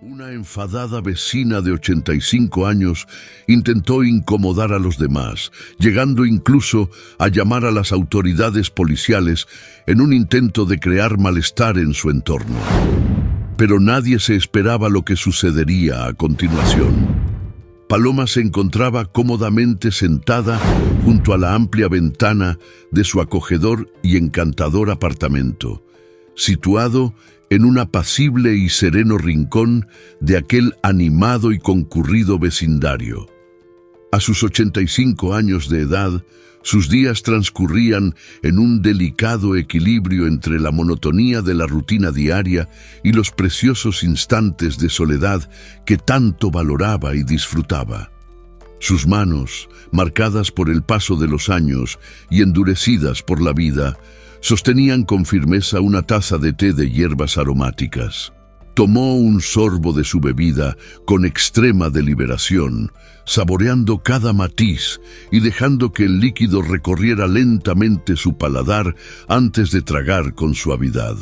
Una enfadada vecina de 85 años intentó incomodar a los demás, llegando incluso a llamar a las autoridades policiales en un intento de crear malestar en su entorno. Pero nadie se esperaba lo que sucedería a continuación. Paloma se encontraba cómodamente sentada junto a la amplia ventana de su acogedor y encantador apartamento, situado en un apacible y sereno rincón de aquel animado y concurrido vecindario. A sus 85 años de edad, sus días transcurrían en un delicado equilibrio entre la monotonía de la rutina diaria y los preciosos instantes de soledad que tanto valoraba y disfrutaba. Sus manos, marcadas por el paso de los años y endurecidas por la vida, sostenían con firmeza una taza de té de hierbas aromáticas. Tomó un sorbo de su bebida con extrema deliberación, saboreando cada matiz y dejando que el líquido recorriera lentamente su paladar antes de tragar con suavidad.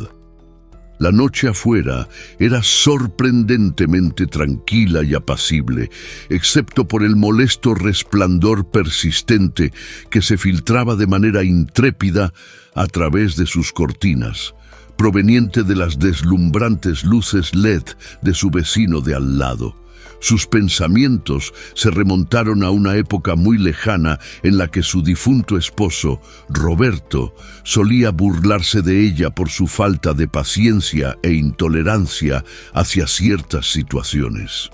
La noche afuera era sorprendentemente tranquila y apacible, excepto por el molesto resplandor persistente que se filtraba de manera intrépida a través de sus cortinas, proveniente de las deslumbrantes luces LED de su vecino de al lado. Sus pensamientos se remontaron a una época muy lejana en la que su difunto esposo, Roberto, solía burlarse de ella por su falta de paciencia e intolerancia hacia ciertas situaciones.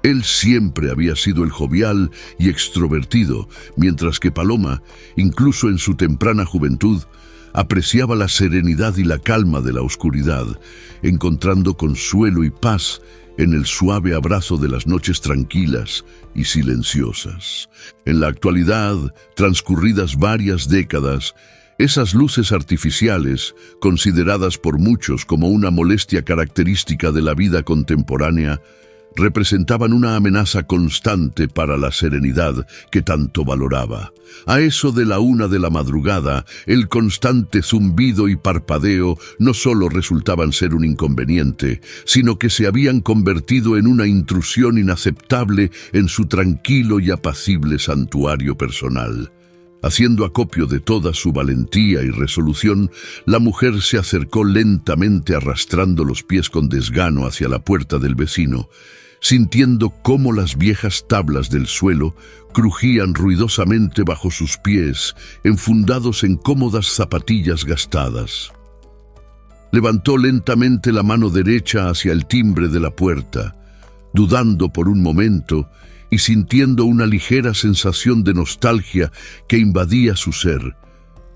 Él siempre había sido el jovial y extrovertido, mientras que Paloma, incluso en su temprana juventud, apreciaba la serenidad y la calma de la oscuridad, encontrando consuelo y paz en el suave abrazo de las noches tranquilas y silenciosas. En la actualidad, transcurridas varias décadas, esas luces artificiales, consideradas por muchos como una molestia característica de la vida contemporánea, representaban una amenaza constante para la serenidad que tanto valoraba. A eso de la 1 de la madrugada, el constante zumbido y parpadeo no solo resultaban ser un inconveniente, sino que se habían convertido en una intrusión inaceptable en su tranquilo y apacible santuario personal. Haciendo acopio de toda su valentía y resolución, la mujer se acercó lentamente arrastrando los pies con desgano hacia la puerta del vecino, sintiendo cómo las viejas tablas del suelo crujían ruidosamente bajo sus pies, enfundados en cómodas zapatillas gastadas. Levantó lentamente la mano derecha hacia el timbre de la puerta, dudando por un momento y sintiendo una ligera sensación de nostalgia que invadía su ser,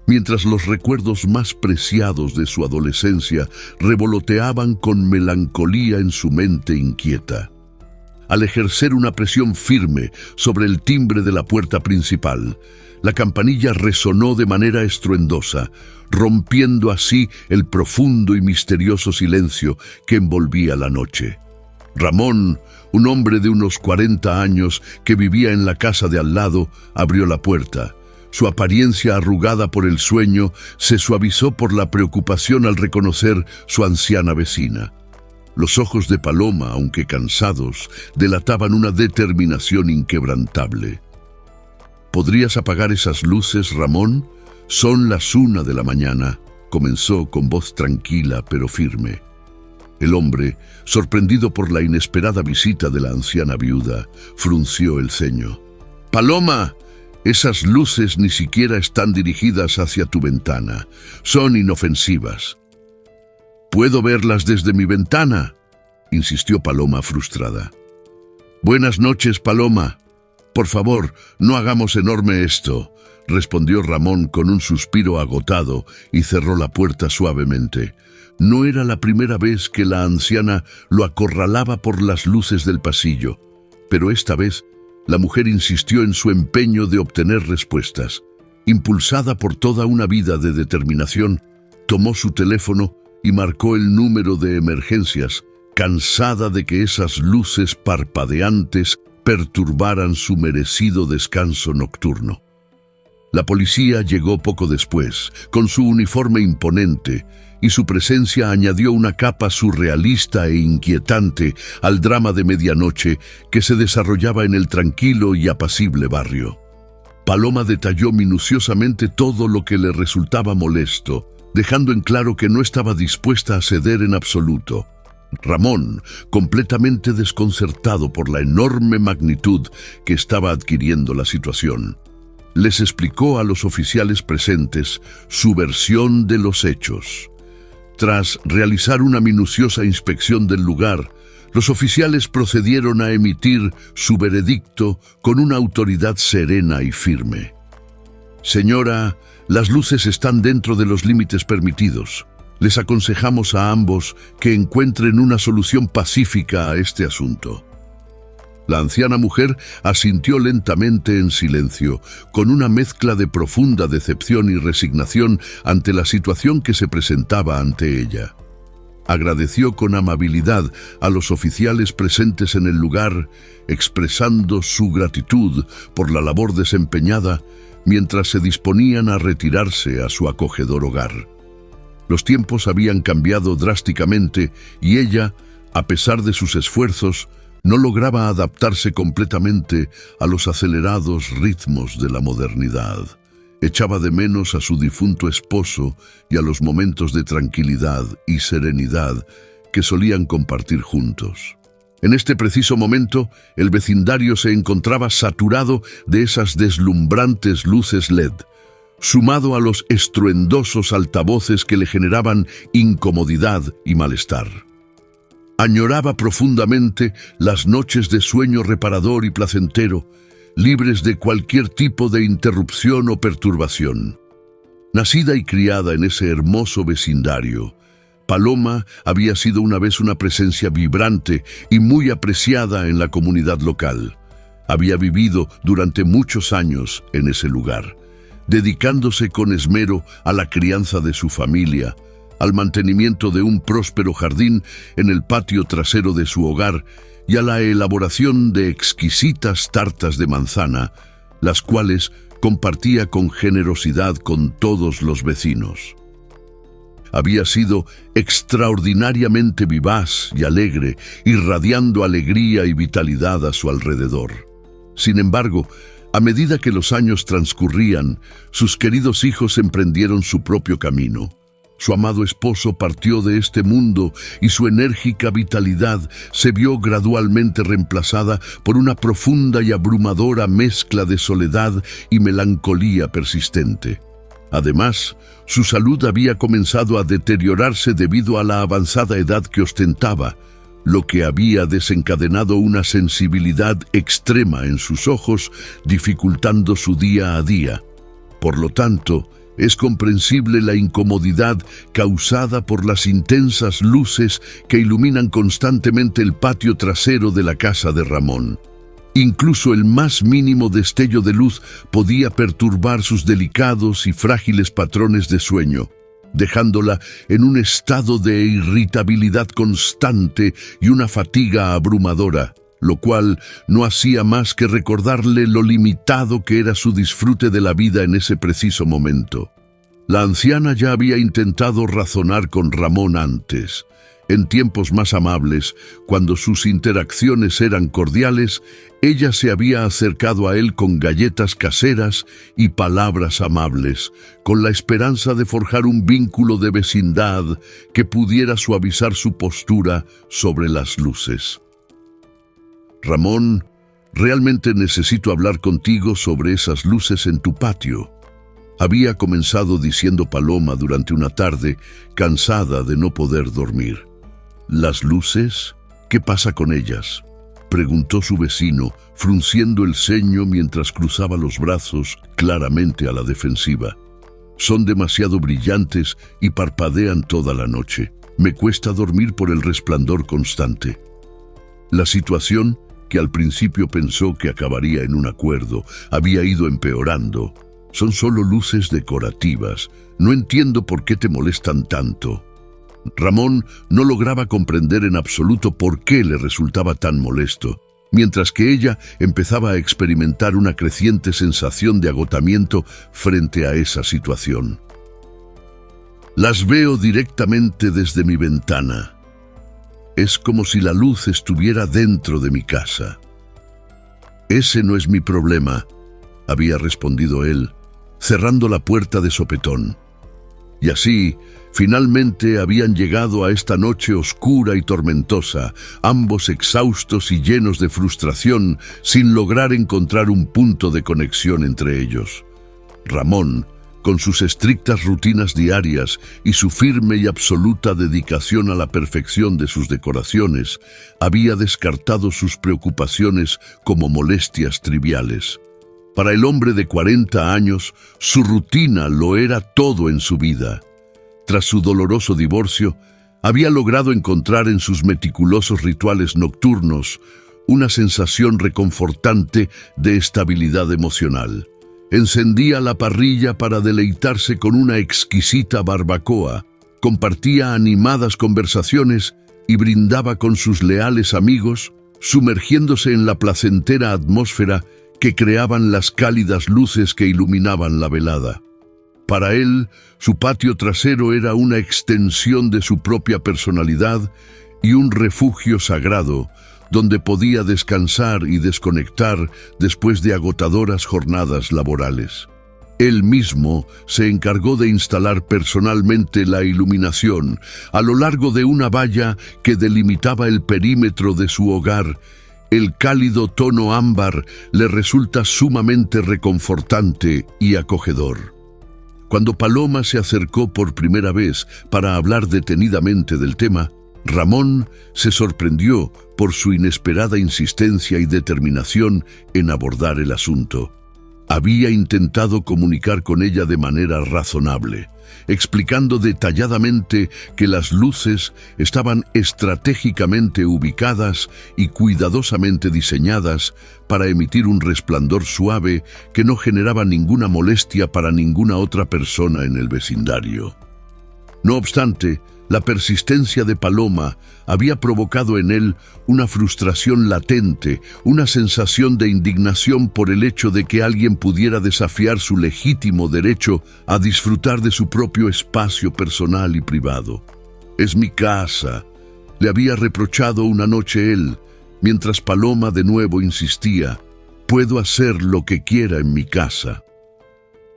mientras los recuerdos más preciados de su adolescencia revoloteaban con melancolía en su mente inquieta. Al ejercer una presión firme sobre el timbre de la puerta principal, la campanilla resonó de manera estruendosa, rompiendo así el profundo y misterioso silencio que envolvía la noche. Ramón, un hombre de unos 40 años que vivía en la casa de al lado, abrió la puerta. Su apariencia arrugada por el sueño se suavizó por la preocupación al reconocer su anciana vecina. Los ojos de Paloma, aunque cansados, delataban una determinación inquebrantable. ¿Podrías apagar esas luces, Ramón? Son las 1 de la mañana, comenzó con voz tranquila pero firme. El hombre, sorprendido por la inesperada visita de la anciana viuda, frunció el ceño. «Paloma, esas luces ni siquiera están dirigidas hacia tu ventana. Son inofensivas». «¿Puedo verlas desde mi ventana?», insistió Paloma frustrada. «Buenas noches, Paloma. Por favor, no hagamos enorme esto», respondió Ramón con un suspiro agotado y cerró la puerta suavemente. No era la primera vez que la anciana lo acorralaba por las luces del pasillo, pero esta vez la mujer insistió en su empeño de obtener respuestas. Impulsada por toda una vida de determinación, tomó su teléfono y marcó el número de emergencias, cansada de que esas luces parpadeantes perturbaran su merecido descanso nocturno. La policía llegó poco después, con su uniforme imponente, y su presencia añadió una capa surrealista e inquietante al drama de medianoche que se desarrollaba en el tranquilo y apacible barrio. Paloma detalló minuciosamente todo lo que le resultaba molesto, dejando en claro que no estaba dispuesta a ceder en absoluto. Ramón, completamente desconcertado por la enorme magnitud que estaba adquiriendo la situación, les explicó a los oficiales presentes su versión de los hechos. Tras realizar una minuciosa inspección del lugar, los oficiales procedieron a emitir su veredicto con una autoridad serena y firme. Señora, las luces están dentro de los límites permitidos. Les aconsejamos a ambos que encuentren una solución pacífica a este asunto. La anciana mujer asintió lentamente en silencio, con una mezcla de profunda decepción y resignación ante la situación que se presentaba ante ella. Agradeció con amabilidad a los oficiales presentes en el lugar, expresando su gratitud por la labor desempeñada mientras se disponían a retirarse a su acogedor hogar. Los tiempos habían cambiado drásticamente y ella, a pesar de sus esfuerzos, no lograba adaptarse completamente a los acelerados ritmos de la modernidad. Echaba de menos a su difunto esposo y a los momentos de tranquilidad y serenidad que solían compartir juntos. En este preciso momento, el vecindario se encontraba saturado de esas deslumbrantes luces LED, sumado a los estruendosos altavoces que le generaban incomodidad y malestar. Añoraba profundamente las noches de sueño reparador y placentero, libres de cualquier tipo de interrupción o perturbación. Nacida y criada en ese hermoso vecindario, Paloma había sido una vez una presencia vibrante y muy apreciada en la comunidad local. Había vivido durante muchos años en ese lugar, dedicándose con esmero a la crianza de su familia, al mantenimiento de un próspero jardín en el patio trasero de su hogar y a la elaboración de exquisitas tartas de manzana, las cuales compartía con generosidad con todos los vecinos. Había sido extraordinariamente vivaz y alegre, irradiando alegría y vitalidad a su alrededor. Sin embargo, a medida que los años transcurrían, sus queridos hijos emprendieron su propio camino. Su amado esposo partió de este mundo y su enérgica vitalidad se vio gradualmente reemplazada por una profunda y abrumadora mezcla de soledad y melancolía persistente. Además, su salud había comenzado a deteriorarse debido a la avanzada edad que ostentaba, lo que había desencadenado una sensibilidad extrema en sus ojos, dificultando su día a día. Por lo tanto, es comprensible la incomodidad causada por las intensas luces que iluminan constantemente el patio trasero de la casa de Ramón. Incluso el más mínimo destello de luz podía perturbar sus delicados y frágiles patrones de sueño, dejándola en un estado de irritabilidad constante y una fatiga abrumadora, lo cual no hacía más que recordarle lo limitado que era su disfrute de la vida en ese preciso momento. La anciana ya había intentado razonar con Ramón antes. En tiempos más amables, cuando sus interacciones eran cordiales, ella se había acercado a él con galletas caseras y palabras amables, con la esperanza de forjar un vínculo de vecindad que pudiera suavizar su postura sobre las luces. Ramón, realmente necesito hablar contigo sobre esas luces en tu patio. Había comenzado diciendo Paloma durante una tarde, cansada de no poder dormir. ¿Las luces? ¿Qué pasa con ellas?, preguntó su vecino, frunciendo el ceño mientras cruzaba los brazos claramente a la defensiva. Son demasiado brillantes y parpadean toda la noche. Me cuesta dormir por el resplandor constante. La situación, que al principio pensó que acabaría en un acuerdo, había ido empeorando. Son solo luces decorativas. No entiendo por qué te molestan tanto. Ramón no lograba comprender en absoluto por qué le resultaba tan molesto, mientras que ella empezaba a experimentar una creciente sensación de agotamiento frente a esa situación. Las veo directamente desde mi ventana. Es como si la luz estuviera dentro de mi casa. Ese no es mi problema, había respondido él, cerrando la puerta de sopetón. Y así, finalmente habían llegado a esta noche oscura y tormentosa, ambos exhaustos y llenos de frustración, sin lograr encontrar un punto de conexión entre ellos. Ramón, con sus estrictas rutinas diarias y su firme y absoluta dedicación a la perfección de sus decoraciones, había descartado sus preocupaciones como molestias triviales. Para el hombre de 40 años, su rutina lo era todo en su vida. Tras su doloroso divorcio, había logrado encontrar en sus meticulosos rituales nocturnos una sensación reconfortante de estabilidad emocional. Encendía la parrilla para deleitarse con una exquisita barbacoa, compartía animadas conversaciones y brindaba con sus leales amigos, sumergiéndose en la placentera atmósfera que creaban las cálidas luces que iluminaban la velada. Para él, su patio trasero era una extensión de su propia personalidad y un refugio sagrado, donde podía descansar y desconectar después de agotadoras jornadas laborales. Él mismo se encargó de instalar personalmente la iluminación a lo largo de una valla que delimitaba el perímetro de su hogar. El cálido tono ámbar le resulta sumamente reconfortante y acogedor. Cuando Paloma se acercó por primera vez para hablar detenidamente del tema, Ramón se sorprendió por su inesperada insistencia y determinación en abordar el asunto. Había intentado comunicar con ella de manera razonable, explicando detalladamente que las luces estaban estratégicamente ubicadas y cuidadosamente diseñadas para emitir un resplandor suave que no generaba ninguna molestia para ninguna otra persona en el vecindario. No obstante, la persistencia de Paloma había provocado en él una frustración latente, una sensación de indignación por el hecho de que alguien pudiera desafiar su legítimo derecho a disfrutar de su propio espacio personal y privado. «Es mi casa», le había reprochado una noche él, mientras Paloma de nuevo insistía, «puedo hacer lo que quiera en mi casa».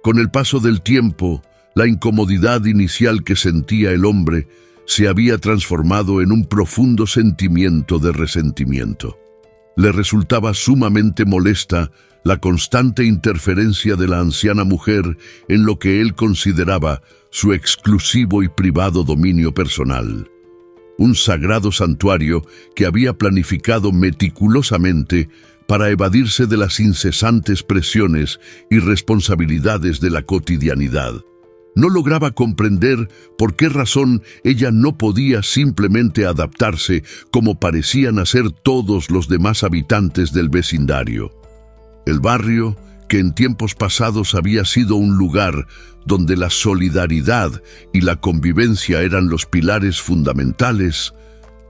Con el paso del tiempo, la incomodidad inicial que sentía el hombre se había transformado en un profundo sentimiento de resentimiento. Le resultaba sumamente molesta la constante interferencia de la anciana mujer en lo que él consideraba su exclusivo y privado dominio personal. Un sagrado santuario que había planificado meticulosamente para evadirse de las incesantes presiones y responsabilidades de la cotidianidad. No lograba comprender por qué razón ella no podía simplemente adaptarse como parecían hacer todos los demás habitantes del vecindario. El barrio, que en tiempos pasados había sido un lugar donde la solidaridad y la convivencia eran los pilares fundamentales,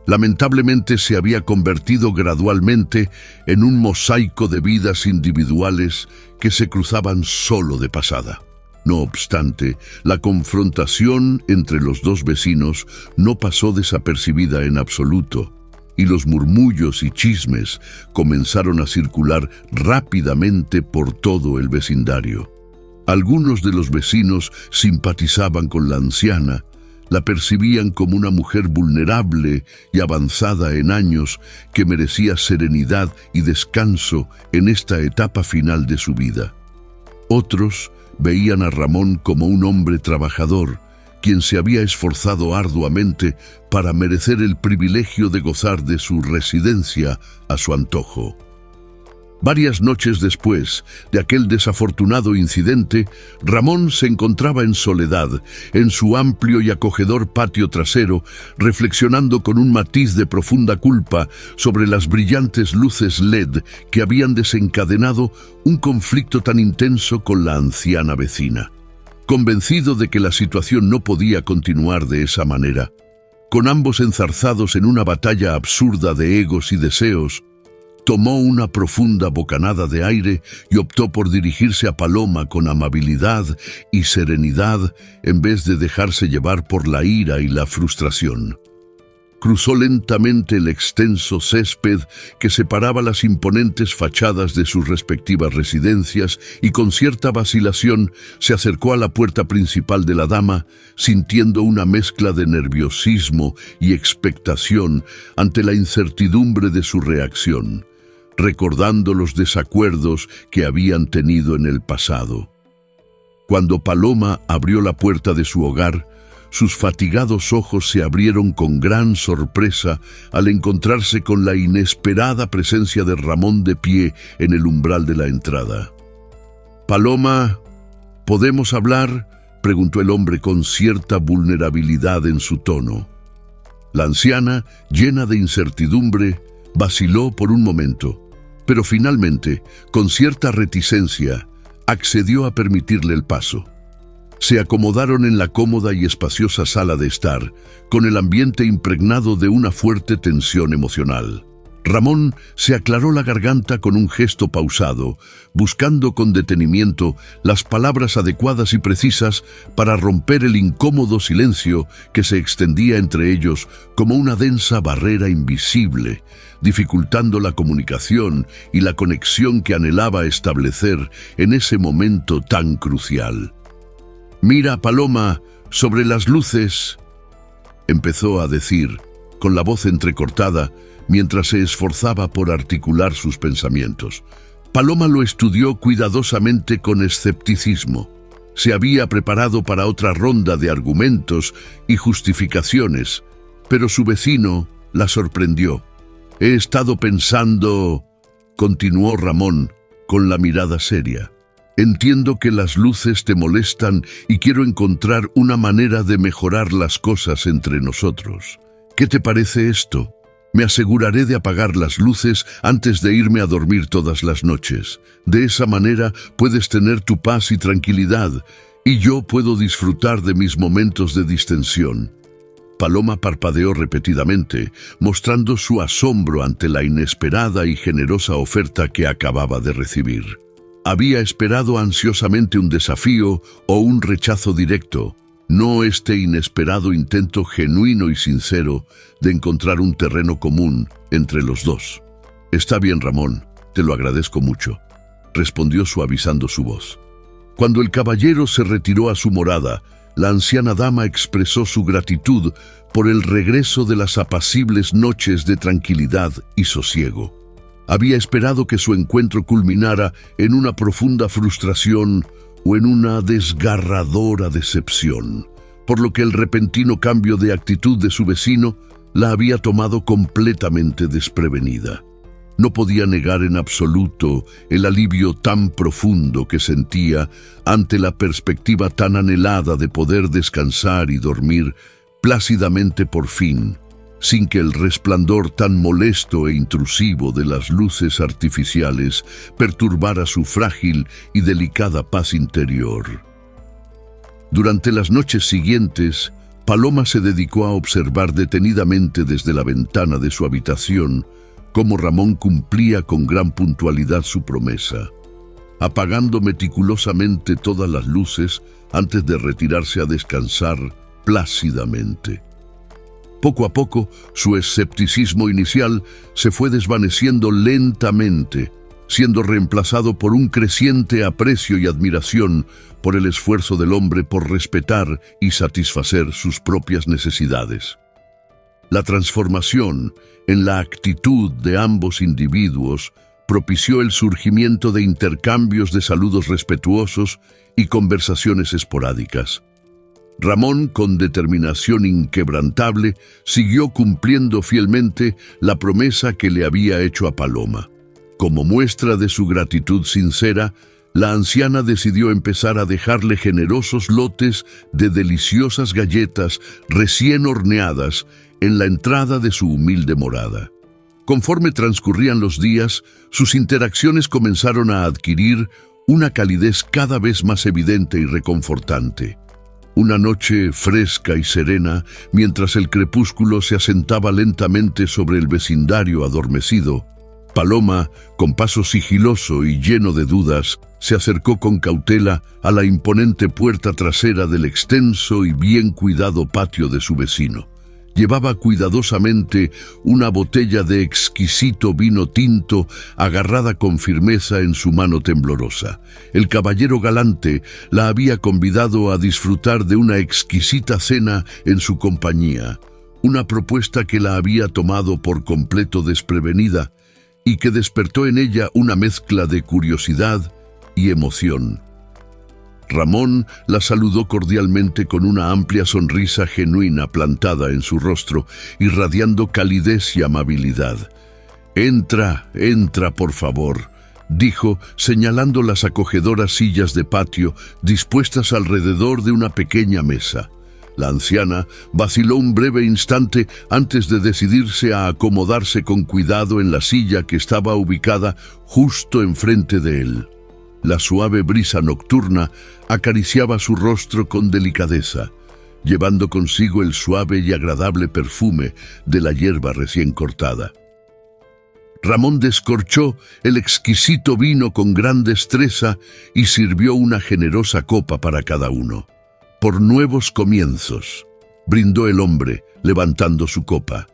lamentablemente se había convertido gradualmente en un mosaico de vidas individuales que se cruzaban solo de pasada. No obstante, la confrontación entre los dos vecinos no pasó desapercibida en absoluto, y los murmullos y chismes comenzaron a circular rápidamente por todo el vecindario. Algunos de los vecinos simpatizaban con la anciana, la percibían como una mujer vulnerable y avanzada en años que merecía serenidad y descanso en esta etapa final de su vida. Otros veían a Ramón como un hombre trabajador, quien se había esforzado arduamente para merecer el privilegio de gozar de su residencia a su antojo. Varias noches después de aquel desafortunado incidente, Ramón se encontraba en soledad, en su amplio y acogedor patio trasero, reflexionando con un matiz de profunda culpa sobre las brillantes luces LED que habían desencadenado un conflicto tan intenso con la anciana vecina. Convencido de que la situación no podía continuar de esa manera, con ambos enzarzados en una batalla absurda de egos y deseos, Tomó una profunda bocanada de aire y optó por dirigirse a Paloma con amabilidad y serenidad en vez de dejarse llevar por la ira y la frustración. Cruzó lentamente el extenso césped que separaba las imponentes fachadas de sus respectivas residencias y con cierta vacilación se acercó a la puerta principal de la dama, sintiendo una mezcla de nerviosismo y expectación ante la incertidumbre de su reacción, recordando los desacuerdos que habían tenido en el pasado. Cuando Paloma abrió la puerta de su hogar, sus fatigados ojos se abrieron con gran sorpresa al encontrarse con la inesperada presencia de Ramón de pie en el umbral de la entrada. «Paloma, ¿podemos hablar?», preguntó el hombre con cierta vulnerabilidad en su tono. La anciana, llena de incertidumbre, vaciló por un momento, pero finalmente, con cierta reticencia, accedió a permitirle el paso. Se acomodaron en la cómoda y espaciosa sala de estar, con el ambiente impregnado de una fuerte tensión emocional. Ramón se aclaró la garganta con un gesto pausado, buscando con detenimiento las palabras adecuadas y precisas para romper el incómodo silencio que se extendía entre ellos como una densa barrera invisible, dificultando la comunicación y la conexión que anhelaba establecer en ese momento tan crucial. «Mira, Paloma, sobre las luces», empezó a decir, con la voz entrecortada, mientras se esforzaba por articular sus pensamientos. Paloma lo estudió cuidadosamente con escepticismo. Se había preparado para otra ronda de argumentos y justificaciones, pero su vecino la sorprendió. «He estado pensando», continuó Ramón, con la mirada seria. «Entiendo que las luces te molestan y quiero encontrar una manera de mejorar las cosas entre nosotros. ¿Qué te parece esto? Me aseguraré de apagar las luces antes de irme a dormir todas las noches. De esa manera puedes tener tu paz y tranquilidad, y yo puedo disfrutar de mis momentos de distensión». Paloma parpadeó repetidamente, mostrando su asombro ante la inesperada y generosa oferta que acababa de recibir. Había esperado ansiosamente un desafío o un rechazo directo, no este inesperado intento genuino y sincero de encontrar un terreno común entre los dos. «Está bien, Ramón, te lo agradezco mucho», respondió suavizando su voz. Cuando el caballero se retiró a su morada, la anciana dama expresó su gratitud por el regreso de las apacibles noches de tranquilidad y sosiego. Había esperado que su encuentro culminara en una profunda frustración o en una desgarradora decepción, por lo que el repentino cambio de actitud de su vecino la había tomado completamente desprevenida. No podía negar en absoluto el alivio tan profundo que sentía ante la perspectiva tan anhelada de poder descansar y dormir plácidamente por fin, sin que el resplandor tan molesto e intrusivo de las luces artificiales perturbara su frágil y delicada paz interior. Durante las noches siguientes, Paloma se dedicó a observar detenidamente desde la ventana de su habitación cómo Ramón cumplía con gran puntualidad su promesa, apagando meticulosamente todas las luces antes de retirarse a descansar plácidamente. Poco a poco, su escepticismo inicial se fue desvaneciendo lentamente, siendo reemplazado por un creciente aprecio y admiración por el esfuerzo del hombre por respetar y satisfacer sus propias necesidades. La transformación en la actitud de ambos individuos propició el surgimiento de intercambios de saludos respetuosos y conversaciones esporádicas. Ramón, con determinación inquebrantable, siguió cumpliendo fielmente la promesa que le había hecho a Paloma. Como muestra de su gratitud sincera, la anciana decidió empezar a dejarle generosos lotes de deliciosas galletas recién horneadas en la entrada de su humilde morada. Conforme transcurrían los días, sus interacciones comenzaron a adquirir una calidez cada vez más evidente y reconfortante. Una noche fresca y serena, mientras el crepúsculo se asentaba lentamente sobre el vecindario adormecido, Paloma, con paso sigiloso y lleno de dudas, se acercó con cautela a la imponente puerta trasera del extenso y bien cuidado patio de su vecino. Llevaba cuidadosamente una botella de exquisito vino tinto agarrada con firmeza en su mano temblorosa. El caballero galante la había convidado a disfrutar de una exquisita cena en su compañía, una propuesta que la había tomado por completo desprevenida y que despertó en ella una mezcla de curiosidad y emoción. Ramón la saludó cordialmente con una amplia sonrisa genuina plantada en su rostro, irradiando calidez y amabilidad. «Entra, entra, por favor», dijo, señalando las acogedoras sillas de patio dispuestas alrededor de una pequeña mesa. La anciana vaciló un breve instante antes de decidirse a acomodarse con cuidado en la silla que estaba ubicada justo enfrente de él. La suave brisa nocturna acariciaba su rostro con delicadeza, llevando consigo el suave y agradable perfume de la hierba recién cortada. Ramón descorchó el exquisito vino con gran destreza y sirvió una generosa copa para cada uno. «Por nuevos comienzos», brindó el hombre, levantando su copa.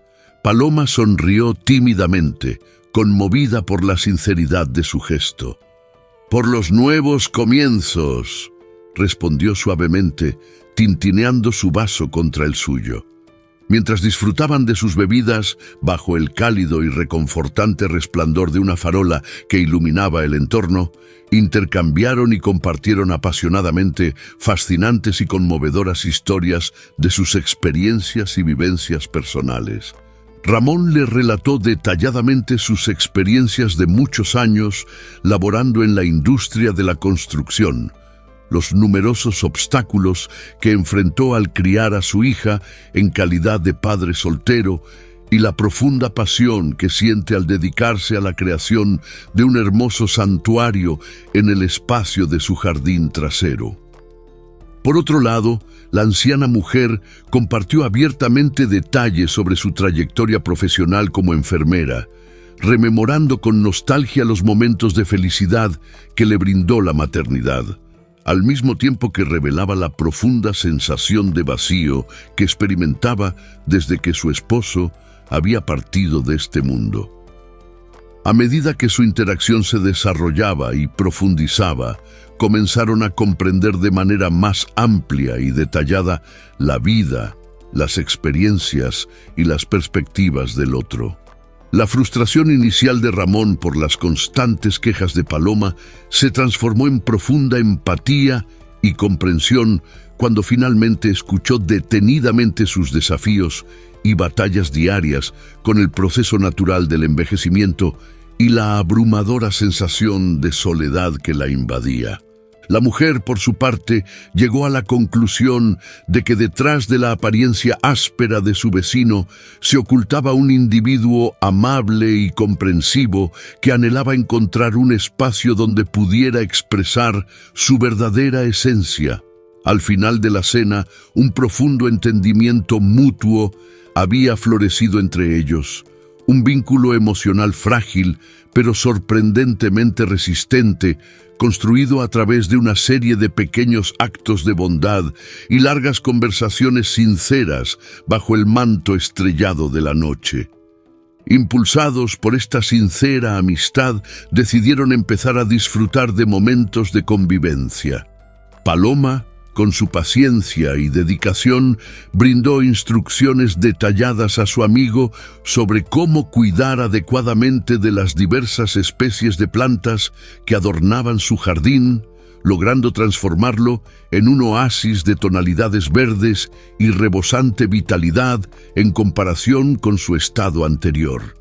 Paloma sonrió tímidamente, conmovida por la sinceridad de su gesto. «Por los nuevos comienzos», respondió suavemente, tintineando su vaso contra el suyo. Mientras disfrutaban de sus bebidas, bajo el cálido y reconfortante resplandor de una farola que iluminaba el entorno, intercambiaron y compartieron apasionadamente fascinantes y conmovedoras historias de sus experiencias y vivencias personales. Ramón le relató detalladamente sus experiencias de muchos años laborando en la industria de la construcción, los numerosos obstáculos que enfrentó al criar a su hija en calidad de padre soltero y la profunda pasión que siente al dedicarse a la creación de un hermoso santuario en el espacio de su jardín trasero. Por otro lado, la anciana mujer compartió abiertamente detalles sobre su trayectoria profesional como enfermera, rememorando con nostalgia los momentos de felicidad que le brindó la maternidad, al mismo tiempo que revelaba la profunda sensación de vacío que experimentaba desde que su esposo había partido de este mundo. A medida que su interacción se desarrollaba y profundizaba, comenzaron a comprender de manera más amplia y detallada la vida, las experiencias y las perspectivas del otro. La frustración inicial de Ramón por las constantes quejas de Paloma se transformó en profunda empatía y comprensión cuando finalmente escuchó detenidamente sus desafíos y batallas diarias con el proceso natural del envejecimiento y la abrumadora sensación de soledad que la invadía. La mujer, por su parte, llegó a la conclusión de que detrás de la apariencia áspera de su vecino se ocultaba un individuo amable y comprensivo que anhelaba encontrar un espacio donde pudiera expresar su verdadera esencia. Al final de la cena, un profundo entendimiento mutuo había florecido entre ellos, un vínculo emocional frágil, pero sorprendentemente resistente, construido a través de una serie de pequeños actos de bondad y largas conversaciones sinceras bajo el manto estrellado de la noche. Impulsados por esta sincera amistad, decidieron empezar a disfrutar de momentos de convivencia. Paloma, con su paciencia y dedicación, brindó instrucciones detalladas a su amigo sobre cómo cuidar adecuadamente de las diversas especies de plantas que adornaban su jardín, logrando transformarlo en un oasis de tonalidades verdes y rebosante vitalidad en comparación con su estado anterior.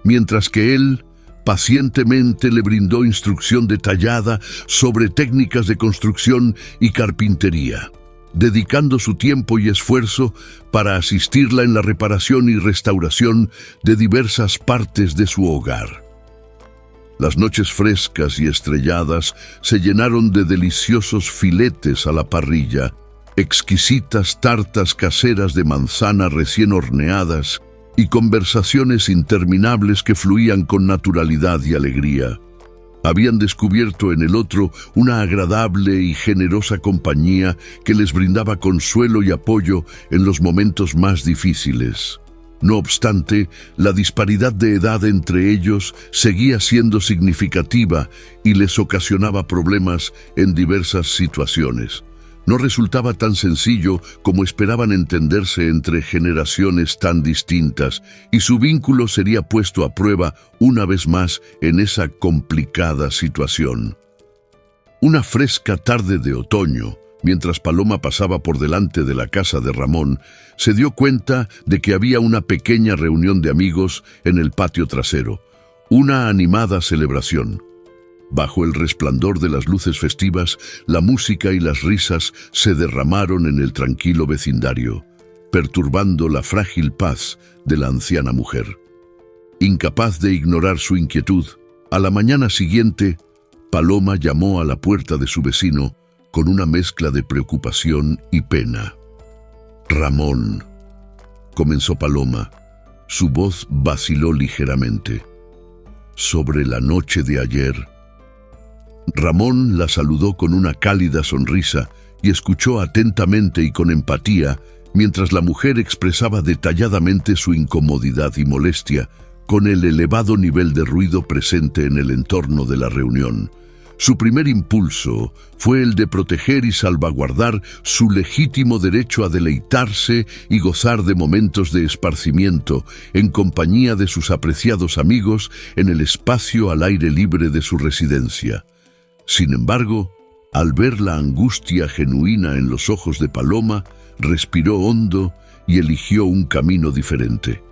Mientras que él pacientemente le brindó instrucción detallada sobre técnicas de construcción y carpintería, dedicando su tiempo y esfuerzo para asistirla en la reparación y restauración de diversas partes de su hogar. Las noches frescas y estrelladas se llenaron de deliciosos filetes a la parrilla, exquisitas tartas caseras de manzana recién horneadas y conversaciones interminables que fluían con naturalidad y alegría. Habían descubierto en el otro una agradable y generosa compañía que les brindaba consuelo y apoyo en los momentos más difíciles. No obstante, la disparidad de edad entre ellos seguía siendo significativa y les ocasionaba problemas en diversas situaciones. No resultaba tan sencillo como esperaban entenderse entre generaciones tan distintas, y su vínculo sería puesto a prueba una vez más en esa complicada situación. Una fresca tarde de otoño, mientras Paloma pasaba por delante de la casa de Ramón, se dio cuenta de que había una pequeña reunión de amigos en el patio trasero, una animada celebración. Bajo el resplandor de las luces festivas, la música y las risas se derramaron en el tranquilo vecindario, perturbando la frágil paz de la anciana mujer. Incapaz de ignorar su inquietud, a la mañana siguiente, Paloma llamó a la puerta de su vecino con una mezcla de preocupación y pena. «Ramón», comenzó Paloma. Su voz vaciló ligeramente. «Sobre la noche de ayer». Ramón la saludó con una cálida sonrisa y escuchó atentamente y con empatía mientras la mujer expresaba detalladamente su incomodidad y molestia con el elevado nivel de ruido presente en el entorno de la reunión. Su primer impulso fue el de proteger y salvaguardar su legítimo derecho a deleitarse y gozar de momentos de esparcimiento en compañía de sus apreciados amigos en el espacio al aire libre de su residencia. Sin embargo, al ver la angustia genuina en los ojos de Paloma, respiró hondo y eligió un camino diferente.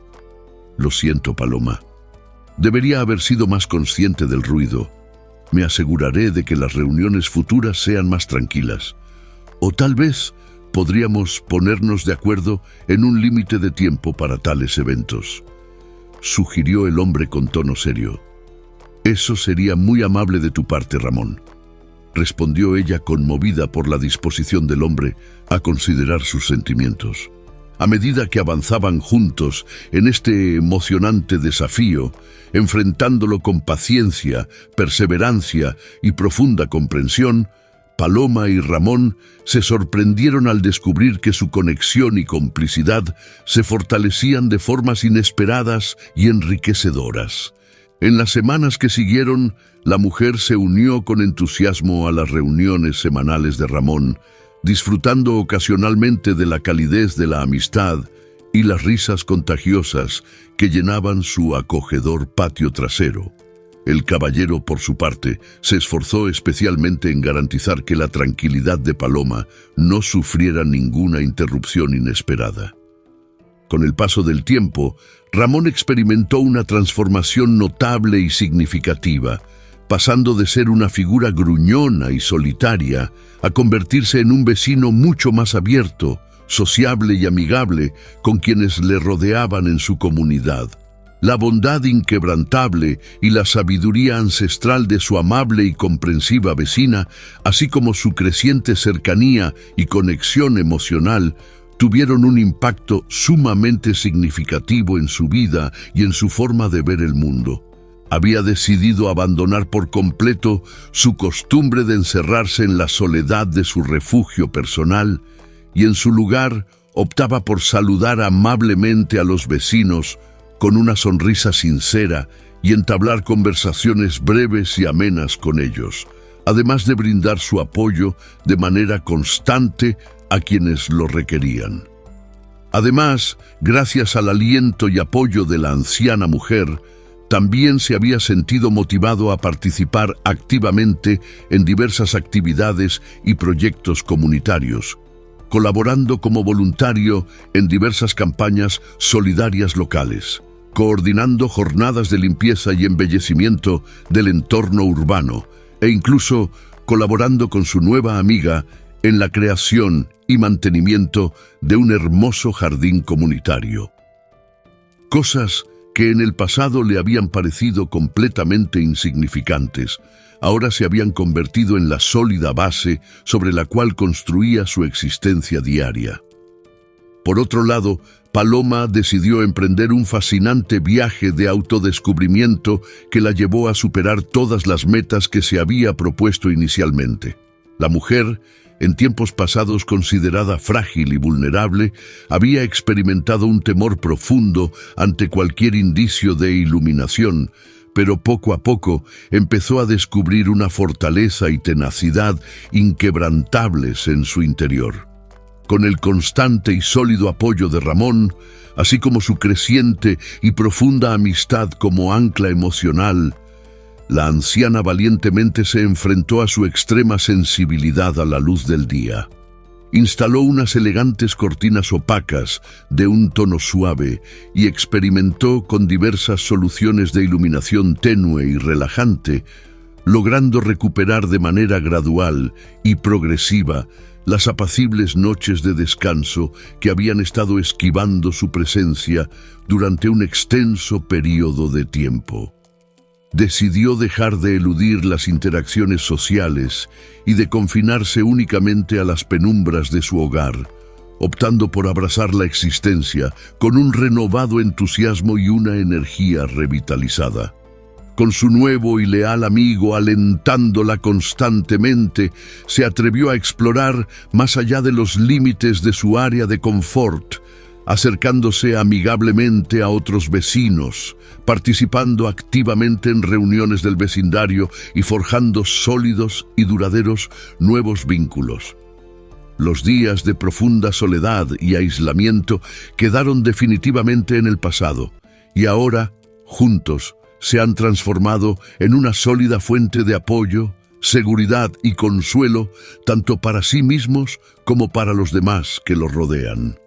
«Lo siento, Paloma. Debería haber sido más consciente del ruido. Me aseguraré de que las reuniones futuras sean más tranquilas. O tal vez podríamos ponernos de acuerdo en un límite de tiempo para tales eventos», sugirió el hombre con tono serio. «Eso sería muy amable de tu parte, Ramón», respondió ella conmovida por la disposición del hombre a considerar sus sentimientos. A medida que avanzaban juntos en este emocionante desafío, enfrentándolo con paciencia, perseverancia y profunda comprensión, Paloma y Ramón se sorprendieron al descubrir que su conexión y complicidad se fortalecían de formas inesperadas y enriquecedoras. En las semanas que siguieron, la mujer se unió con entusiasmo a las reuniones semanales de Ramón, disfrutando ocasionalmente de la calidez de la amistad y las risas contagiosas que llenaban su acogedor patio trasero. El caballero, por su parte, se esforzó especialmente en garantizar que la tranquilidad de Paloma no sufriera ninguna interrupción inesperada. Con el paso del tiempo, Ramón experimentó una transformación notable y significativa, pasando de ser una figura gruñona y solitaria a convertirse en un vecino mucho más abierto, sociable y amigable con quienes le rodeaban en su comunidad. La bondad inquebrantable y la sabiduría ancestral de su amable y comprensiva vecina, así como su creciente cercanía y conexión emocional, tuvieron un impacto sumamente significativo en su vida y en su forma de ver el mundo. Había decidido abandonar por completo su costumbre de encerrarse en la soledad de su refugio personal y en su lugar optaba por saludar amablemente a los vecinos con una sonrisa sincera y entablar conversaciones breves y amenas con ellos, además de brindar su apoyo de manera constante a quienes lo requerían. Además, gracias al aliento y apoyo de la anciana mujer, también se había sentido motivado a participar activamente en diversas actividades y proyectos comunitarios, colaborando como voluntario en diversas campañas solidarias locales, coordinando jornadas de limpieza y embellecimiento del entorno urbano e incluso colaborando con su nueva amiga en la creación y mantenimiento de un hermoso jardín comunitario. Cosas que en el pasado le habían parecido completamente insignificantes, ahora se habían convertido en la sólida base sobre la cual construía su existencia diaria. Por otro lado, Paloma decidió emprender un fascinante viaje de autodescubrimiento que la llevó a superar todas las metas que se había propuesto inicialmente. La mujer, en tiempos pasados considerada frágil y vulnerable, había experimentado un temor profundo ante cualquier indicio de iluminación, pero poco a poco empezó a descubrir una fortaleza y tenacidad inquebrantables en su interior. Con el constante y sólido apoyo de Ramón, así como su creciente y profunda amistad como ancla emocional, la anciana valientemente se enfrentó a su extrema sensibilidad a la luz del día. Instaló unas elegantes cortinas opacas de un tono suave y experimentó con diversas soluciones de iluminación tenue y relajante, logrando recuperar de manera gradual y progresiva las apacibles noches de descanso que habían estado esquivando su presencia durante un extenso período de tiempo. Decidió dejar de eludir las interacciones sociales y de confinarse únicamente a las penumbras de su hogar, optando por abrazar la existencia con un renovado entusiasmo y una energía revitalizada. Con su nuevo y leal amigo alentándola constantemente, se atrevió a explorar más allá de los límites de su área de confort, acercándose amigablemente a otros vecinos, participando activamente en reuniones del vecindario y forjando sólidos y duraderos nuevos vínculos. Los días de profunda soledad y aislamiento quedaron definitivamente en el pasado, y ahora, juntos, se han transformado en una sólida fuente de apoyo, seguridad y consuelo, tanto para sí mismos como para los demás que los rodean.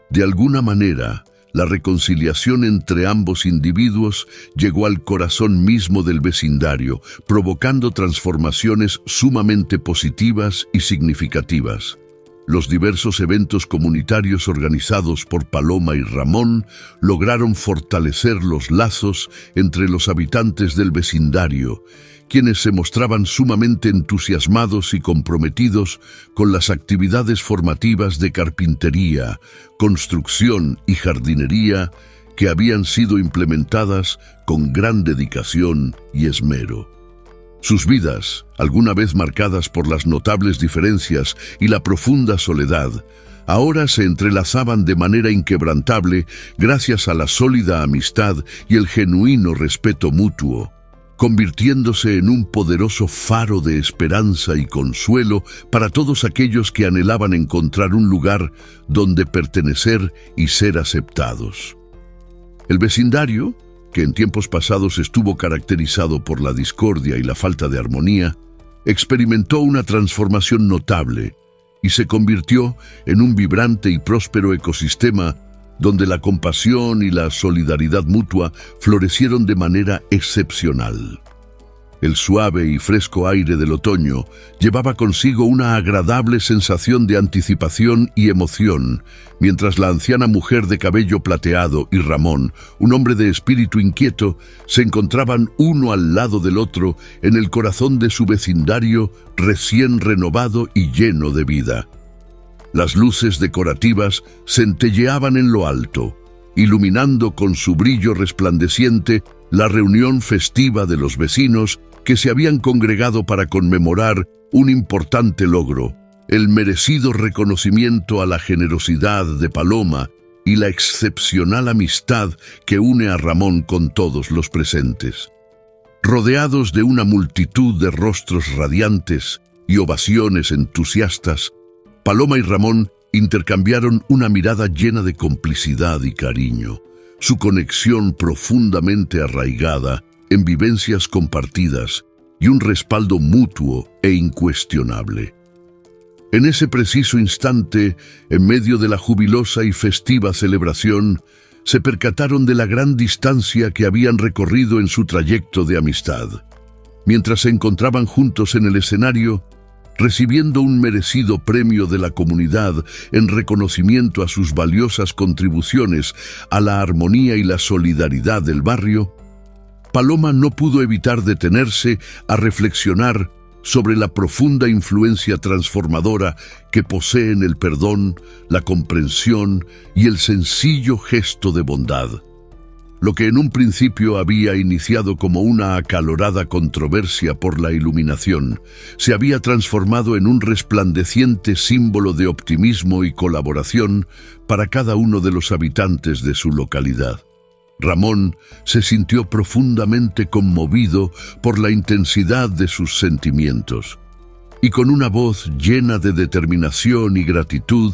De alguna manera, la reconciliación entre ambos individuos llegó al corazón mismo del vecindario, provocando transformaciones sumamente positivas y significativas. Los diversos eventos comunitarios organizados por Paloma y Ramón lograron fortalecer los lazos entre los habitantes del vecindario, quienes se mostraban sumamente entusiasmados y comprometidos con las actividades formativas de carpintería, construcción y jardinería que habían sido implementadas con gran dedicación y esmero. Sus vidas, alguna vez marcadas por las notables diferencias y la profunda soledad, ahora se entrelazaban de manera inquebrantable gracias a la sólida amistad y el genuino respeto mutuo, convirtiéndose en un poderoso faro de esperanza y consuelo para todos aquellos que anhelaban encontrar un lugar donde pertenecer y ser aceptados. El vecindario, que en tiempos pasados estuvo caracterizado por la discordia y la falta de armonía, experimentó una transformación notable y se convirtió en un vibrante y próspero ecosistema donde la compasión y la solidaridad mutua florecieron de manera excepcional. El suave y fresco aire del otoño llevaba consigo una agradable sensación de anticipación y emoción, mientras la anciana mujer de cabello plateado y Ramón, un hombre de espíritu inquieto, se encontraban uno al lado del otro en el corazón de su vecindario recién renovado y lleno de vida. Las luces decorativas centelleaban en lo alto, iluminando con su brillo resplandeciente la reunión festiva de los vecinos que se habían congregado para conmemorar un importante logro, el merecido reconocimiento a la generosidad de Paloma y la excepcional amistad que une a Ramón con todos los presentes. Rodeados de una multitud de rostros radiantes y ovaciones entusiastas, Paloma y Ramón intercambiaron una mirada llena de complicidad y cariño, su conexión profundamente arraigada en vivencias compartidas y un respaldo mutuo e incuestionable. En ese preciso instante, en medio de la jubilosa y festiva celebración, se percataron de la gran distancia que habían recorrido en su trayecto de amistad. Mientras se encontraban juntos en el escenario, recibiendo un merecido premio de la comunidad en reconocimiento a sus valiosas contribuciones a la armonía y la solidaridad del barrio, Paloma no pudo evitar detenerse a reflexionar sobre la profunda influencia transformadora que poseen el perdón, la comprensión y el sencillo gesto de bondad. Lo que en un principio había iniciado como una acalorada controversia por la iluminación, se había transformado en un resplandeciente símbolo de optimismo y colaboración para cada uno de los habitantes de su localidad. Ramón se sintió profundamente conmovido por la intensidad de sus sentimientos, y con una voz llena de determinación y gratitud,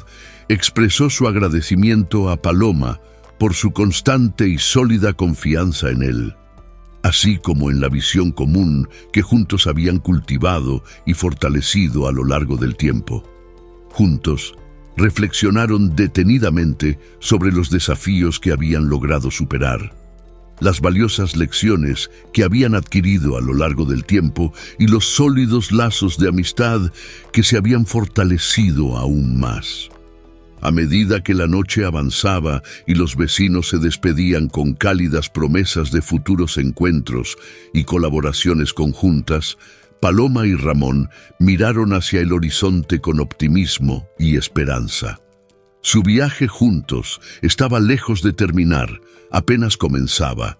expresó su agradecimiento a Paloma por su constante y sólida confianza en él, así como en la visión común que juntos habían cultivado y fortalecido a lo largo del tiempo. Juntos, reflexionaron detenidamente sobre los desafíos que habían logrado superar, las valiosas lecciones que habían adquirido a lo largo del tiempo y los sólidos lazos de amistad que se habían fortalecido aún más. A medida que la noche avanzaba y los vecinos se despedían con cálidas promesas de futuros encuentros y colaboraciones conjuntas, Paloma y Ramón miraron hacia el horizonte con optimismo y esperanza. Su viaje juntos estaba lejos de terminar, apenas comenzaba.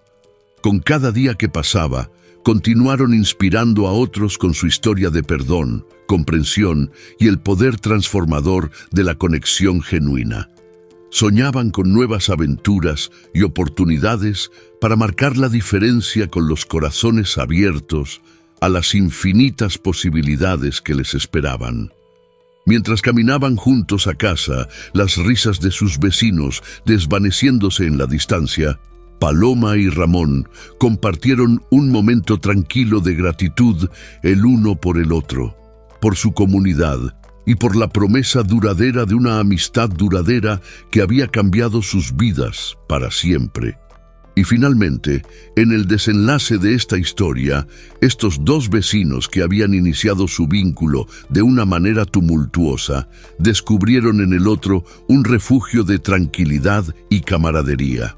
Con cada día que pasaba, continuaron inspirando a otros con su historia de perdón, comprensión y el poder transformador de la conexión genuina. Soñaban con nuevas aventuras y oportunidades para marcar la diferencia con los corazones abiertos a las infinitas posibilidades que les esperaban. Mientras caminaban juntos a casa, las risas de sus vecinos desvaneciéndose en la distancia, Paloma y Ramón compartieron un momento tranquilo de gratitud el uno por el otro, por su comunidad y por la promesa duradera de una amistad duradera que había cambiado sus vidas para siempre. Y finalmente, en el desenlace de esta historia, estos dos vecinos que habían iniciado su vínculo de una manera tumultuosa, descubrieron en el otro un refugio de tranquilidad y camaradería,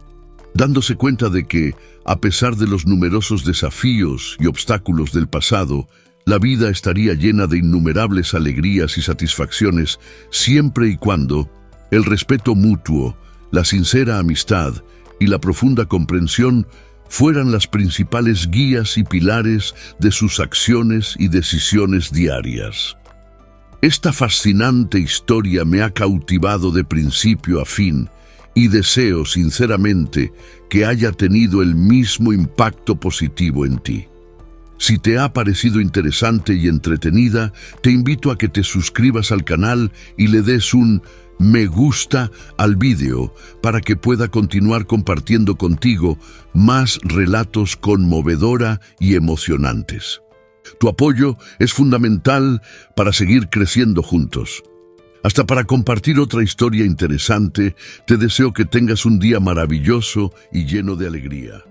dándose cuenta de que, a pesar de los numerosos desafíos y obstáculos del pasado, la vida estaría llena de innumerables alegrías y satisfacciones siempre y cuando el respeto mutuo, la sincera amistad y la profunda comprensión fueran las principales guías y pilares de sus acciones y decisiones diarias. Esta fascinante historia me ha cautivado de principio a fin y deseo sinceramente que haya tenido el mismo impacto positivo en ti. Si te ha parecido interesante y entretenida, te invito a que te suscribas al canal y le des un me gusta al vídeo para que pueda continuar compartiendo contigo más relatos conmovedora y emocionantes. Tu apoyo es fundamental para seguir creciendo juntos. Hasta para compartir otra historia interesante, te deseo que tengas un día maravilloso y lleno de alegría.